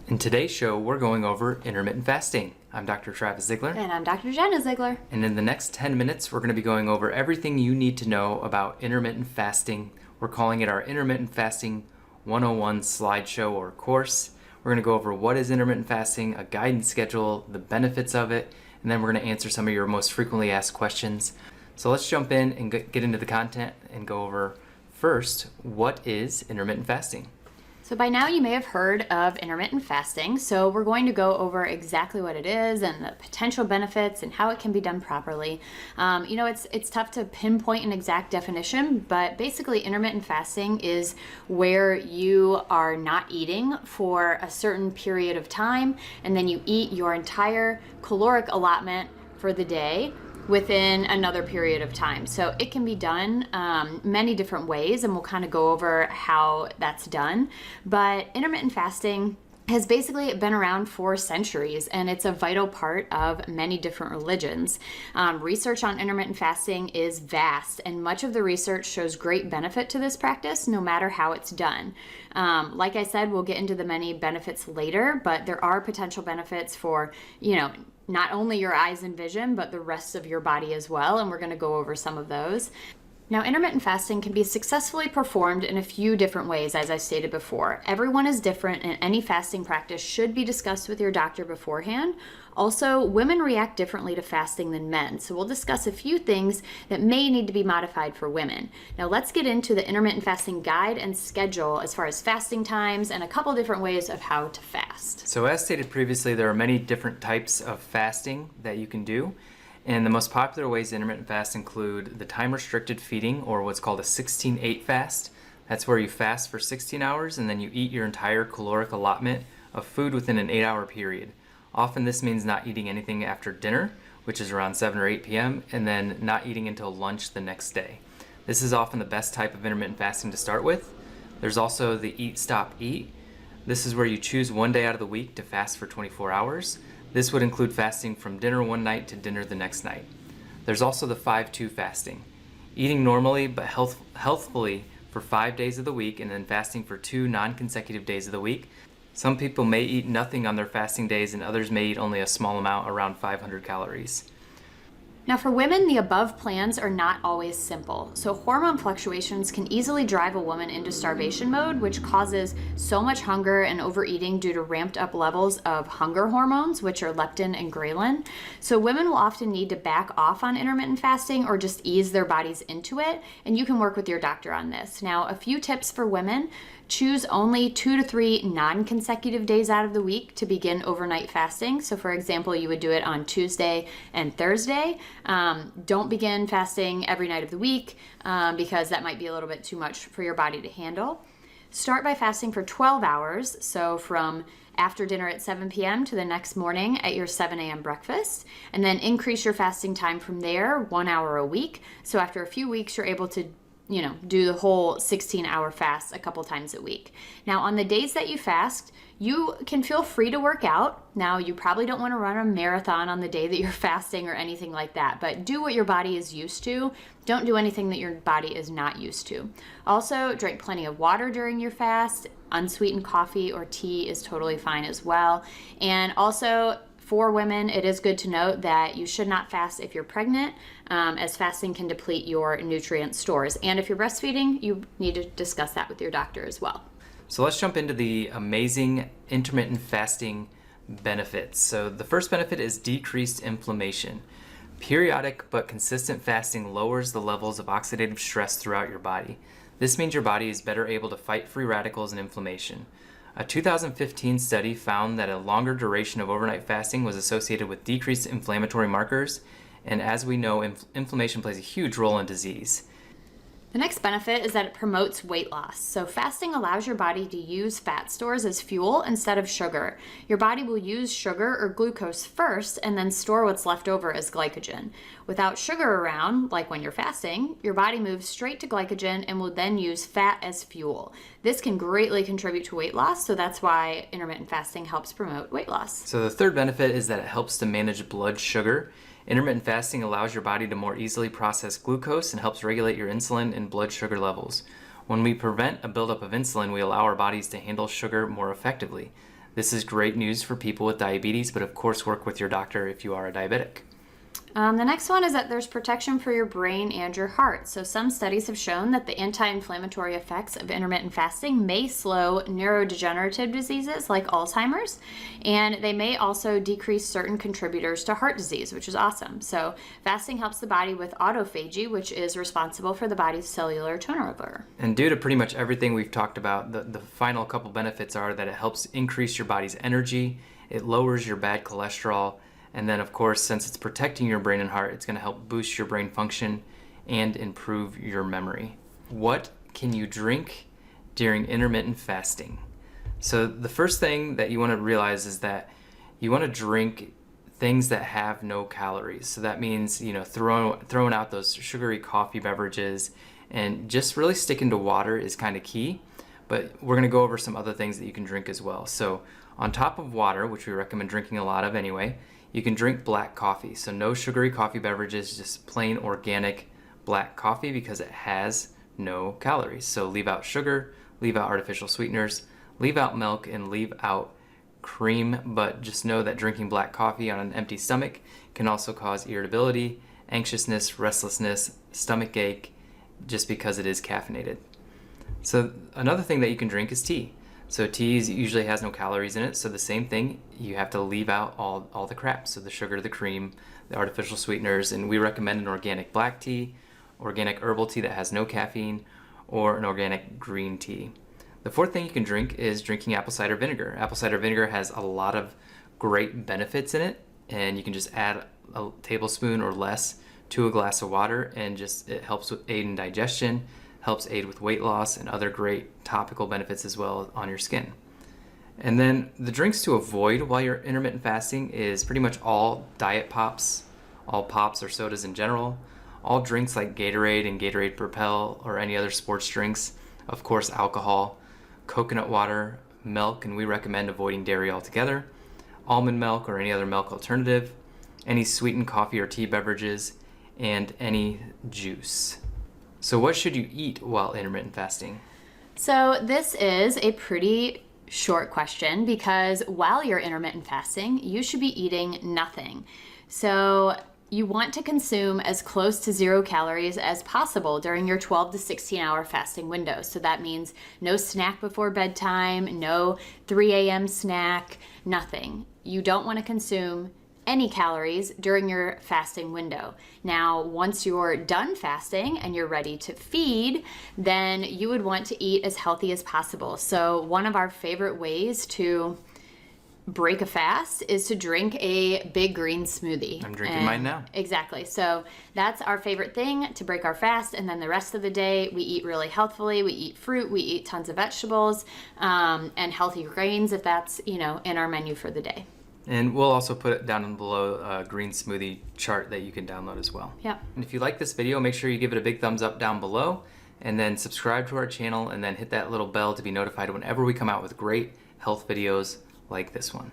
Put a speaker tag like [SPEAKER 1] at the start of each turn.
[SPEAKER 1] In today's show, we're going over intermittent fasting. I'm Dr. Travis Ziegler.
[SPEAKER 2] And I'm Dr. Jenna Ziegler.
[SPEAKER 1] And in the next 10 minutes, we're going to be going over everything you need to know about intermittent fasting. We're calling it our Intermittent Fasting 101 slideshow or course. We're going to go over what is intermittent fasting, a guidance schedule, the benefits of it, and then we're going to answer some of your most frequently asked questions. So let's jump in and get into the content and go over first, what is intermittent fasting?
[SPEAKER 2] So by now you may have heard of intermittent fasting, so we're going to go over exactly what it is and the potential benefits and how it can be done properly. It's tough to pinpoint an exact definition, but basically intermittent fasting is where you are not eating for a certain period of time and then you eat your entire caloric allotment for the day within another period of time. So it can be done many different ways, and we'll kind of go over how that's done. But intermittent fasting has basically been around for centuries, and it's a vital part of many different religions. Research on intermittent fasting is vast, and much of the research shows great benefit to this practice, no matter how it's done. Like I said, we'll get into the many benefits later, but there are potential benefits for, not only your eyes and vision, but the rest of your body as well, and we're going to go over some of those. Now, intermittent fasting can be successfully performed in a few different ways, as I stated before. Everyone is different, and any fasting practice should be discussed with your doctor beforehand. Also, women react differently to fasting than men, so we'll discuss a few things that may need to be modified for women. Now, let's get into the intermittent fasting guide and schedule as far as fasting times and a couple different ways of how to fast.
[SPEAKER 1] So as stated previously, there are many different types of fasting that you can do. And the most popular ways to intermittent fast include the time-restricted feeding, or what's called a 16-8 fast. That's where you fast for 16 hours and then you eat your entire caloric allotment of food within an 8-hour period. Often this means not eating anything after dinner, which is around 7 or 8 p.m., and then not eating until lunch the next day. This is often the best type of intermittent fasting to start with. There's also the eat, stop, eat. This is where you choose one day out of the week to fast for 24 hours. This would include fasting from dinner one night to dinner the next night. There's also the 5-2 fasting, eating normally but healthfully for 5 days of the week and then fasting for 2 non-consecutive days of the week. Some people may eat nothing on their fasting days and others may eat only a small amount, around 500 calories.
[SPEAKER 2] Now for women, the above plans are not always simple. So hormone fluctuations can easily drive a woman into starvation mode, which causes so much hunger and overeating due to ramped up levels of hunger hormones, which are leptin and ghrelin. So women will often need to back off on intermittent fasting or just ease their bodies into it, and you can work with your doctor on this. Now, a few tips for women: choose only 2 to 3 non-consecutive days out of the week to begin overnight fasting. So for example, you would do it on Tuesday and Thursday. Don't begin fasting every night of the week because that might be a little bit too much for your body to handle. Start by fasting for 12 hours. So from after dinner at 7 p.m. to the next morning at your 7 a.m. breakfast, and then increase your fasting time from there 1 hour a week. So after a few weeks, you're able to do the whole 16-hour fast a couple times a week. Now, on the days that you fast, you can feel free to work out. Now, you probably don't want to run a marathon on the day that you're fasting or anything like that, but do what your body is used to. Don't do anything that your body is not used to. Also, drink plenty of water during your fast. Unsweetened coffee or tea is totally fine as well. And also, for women, it is good to note that you should not fast if you're pregnant, as fasting can deplete your nutrient stores. And if you're breastfeeding, you need to discuss that with your doctor as well.
[SPEAKER 1] So let's jump into the amazing intermittent fasting benefits. So the first benefit is decreased inflammation. Periodic but consistent fasting lowers the levels of oxidative stress throughout your body. This means your body is better able to fight free radicals and inflammation. A 2015 study found that a longer duration of overnight fasting was associated with decreased inflammatory markers, and as we know, inflammation plays a huge role in disease.
[SPEAKER 2] The next benefit is that it promotes weight loss. So fasting allows your body to use fat stores as fuel instead of sugar. Your body will use sugar or glucose first and then store what's left over as glycogen. Without sugar around, like when you're fasting, your body moves straight to glycogen and will then use fat as fuel. This can greatly contribute to weight loss, so that's why intermittent fasting helps promote weight loss.
[SPEAKER 1] So the third benefit is that it helps to manage blood sugar. Intermittent fasting allows your body to more easily process glucose and helps regulate your insulin and blood sugar levels. When we prevent a buildup of insulin, we allow our bodies to handle sugar more effectively. This is great news for people with diabetes, but of course work with your doctor if you are a diabetic.
[SPEAKER 2] The next one is that there's protection for your brain and your heart. So some studies have shown that the anti-inflammatory effects of intermittent fasting may slow neurodegenerative diseases like Alzheimer's, and they may also decrease certain contributors to heart disease, which is awesome. So fasting helps the body with autophagy, which is responsible for the body's cellular turnover.
[SPEAKER 1] And due to pretty much everything we've talked about, the final couple benefits are that it helps increase your body's energy, it lowers your bad cholesterol, and then, of course, since it's protecting your brain and heart, it's going to help boost your brain function and improve your memory. What can you drink during intermittent fasting? So the first thing that you want to realize is that you want to drink things that have no calories. So that means, throwing out those sugary coffee beverages, and just really sticking to water is kind of key. But we're going to go over some other things that you can drink as well. So on top of water, which we recommend drinking a lot of anyway, you can drink black coffee. So no sugary coffee beverages, just plain organic black coffee because it has no calories. So leave out sugar, leave out artificial sweeteners, leave out milk, and leave out cream. But just know that drinking black coffee on an empty stomach can also cause irritability, anxiousness, restlessness, stomach ache, just because it is caffeinated. So another thing that you can drink is tea. So tea usually has no calories in it, so the same thing, you have to leave out all the crap. So the sugar, the cream, the artificial sweeteners, and we recommend an organic black tea, organic herbal tea that has no caffeine, or an organic green tea. The fourth thing you can drink is drinking apple cider vinegar. Apple cider vinegar has a lot of great benefits in it, and you can just add a tablespoon or less to a glass of water, and it helps with aid in digestion, helps aid with weight loss, and other great topical benefits as well on your skin. And then the drinks to avoid while you're intermittent fasting is pretty much all diet pops, all pops or sodas in general, all drinks like Gatorade and Gatorade Propel or any other sports drinks, of course alcohol, coconut water, milk, and we recommend avoiding dairy altogether, almond milk or any other milk alternative, any sweetened coffee or tea beverages, and any juice. So what should you eat while intermittent fasting?
[SPEAKER 2] So this is a pretty short question because while you're intermittent fasting, you should be eating nothing. So you want to consume as close to 0 calories as possible during your 12 to 16 hour fasting window. So that means no snack before bedtime, no 3 a.m. snack, nothing. You don't want to consume any calories during your fasting window. Now, once you're done fasting and you're ready to feed, then you would want to eat as healthy as possible. So one of our favorite ways to break a fast is to drink a big green smoothie.
[SPEAKER 1] I'm drinking mine now.
[SPEAKER 2] Exactly. So that's our favorite thing to break our fast. And then the rest of the day, we eat really healthfully. We eat fruit, we eat tons of vegetables, and healthy grains if that's, in our menu for the day.
[SPEAKER 1] And we'll also put it down below a green smoothie chart that you can download as well.
[SPEAKER 2] Yep.
[SPEAKER 1] And if you like this video, make sure you give it a big thumbs up down below, and then subscribe to our channel, and then hit that little bell to be notified whenever we come out with great health videos like this one.